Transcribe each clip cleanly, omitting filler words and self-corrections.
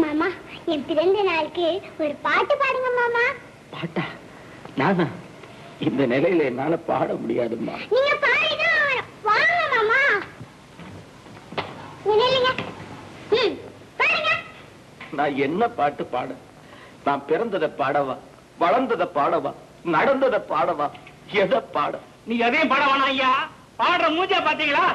மாமா, என் பிறந்த நாளுக்கு ஒரு பாட்டு பாடுங்க மாமா. பாட்டா? நானா? இந்த நிலையில என்னால பாட முடியாதும்மா. நீங்க பாடுங்க. வாங்க மாமா. நில்லுங்க. பாடுங்க. நான் என்ன பாட்டு பாட? நான் பிறந்ததை பாடவா, வளர்ந்ததை பாடவா, நடந்ததை பாடவா, எதை பாட? நீ எதையும் பாட வேணாம் ஐயா. பாடுற மூஞ்ச பாத்தீங்களா?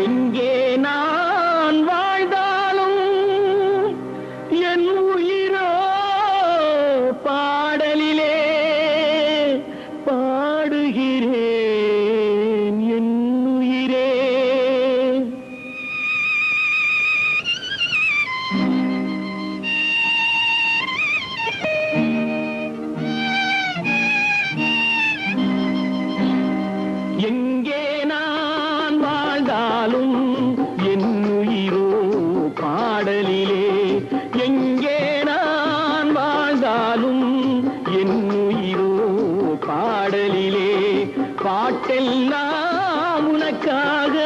எங்கே நான் வாழ்ந்தாலும் என் உயிரோ பாடலிலே பாடுகிறேன் என் உயிரே. எங்கே நான் வாழ்ந்தாலும் என் உயிரோ பாடலிலே, எங்கே நான் வாழ்ந்தாலும் என் உயிரோ பாடலிலே, பாட்டெல்லாம் உனக்காக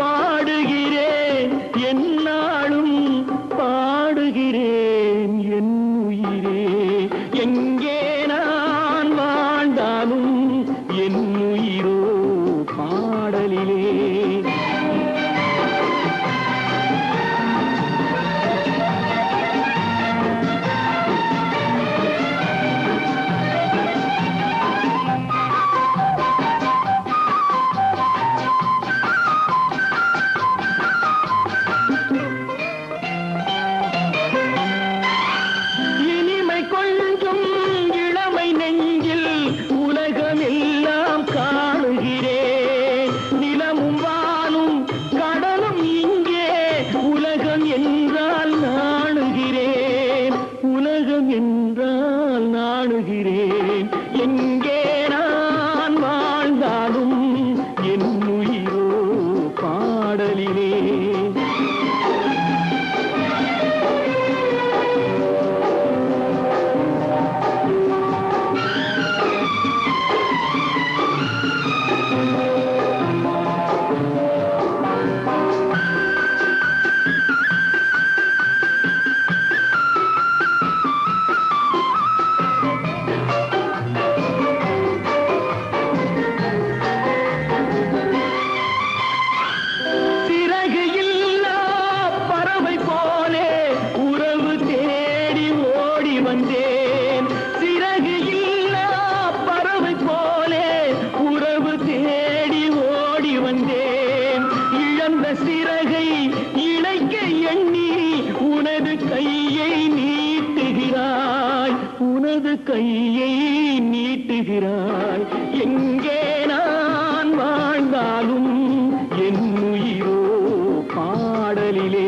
பாடுகிறேன் என்னாலும் பாடுகிறேன் என் உயிரே. எங்கே நான் வாழ்ந்தாலும் என் உயிரோ பாடலிலே. இனிமை கொஞ்சம் இளமை நெஞ்சில் உலகமெல்லாம் காணுகிறேன். நிலமும் வானும் கடலும் இங்கே உலகம் என்றால் நாணுகிறேன், உலகம் என்றால் நாணுகிறேன். எங்கே நான் வாழ்ந்தாலும் என் உயிரோ பாடலிலே. சிறகு இல்லா பறவை போலே உறவு தேடி ஓடி வந்தேன். சிறகு இல்லா பறவை போலே உறவு தேடி ஓடி வந்தேன். இழந்த சிறகை இணைக்க எண்ணி உனது கையை நீட்டுகிறாய், உனது கையை நீட்டுகிறாய். எங்கே நான் வாழ்ந்தாலும் என் உயிரோ பாடலிலே.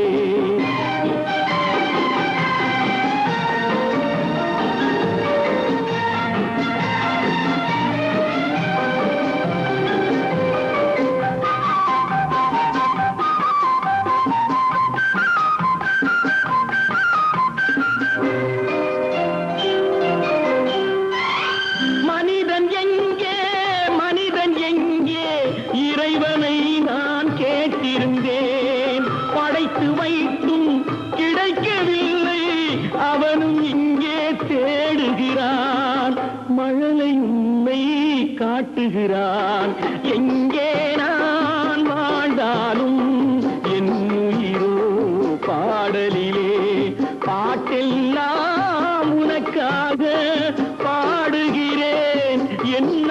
மனிதன் எங்கே, மனிதன் எங்கே, இறைவனை நான் கேட்டிருந்தேன். படைத்து வைத்தும் கிடைக்கவில்லை, அவனும் இங்கே தேடுகிறான். மழலை உண்மை காட்டுகிறான். எங்கே நான் வாழ்ந்தாலும் என் உயிரோ பாடலிலே, பாட்டெல்லாம் உனக்காக பாடுகிறேன் என்ன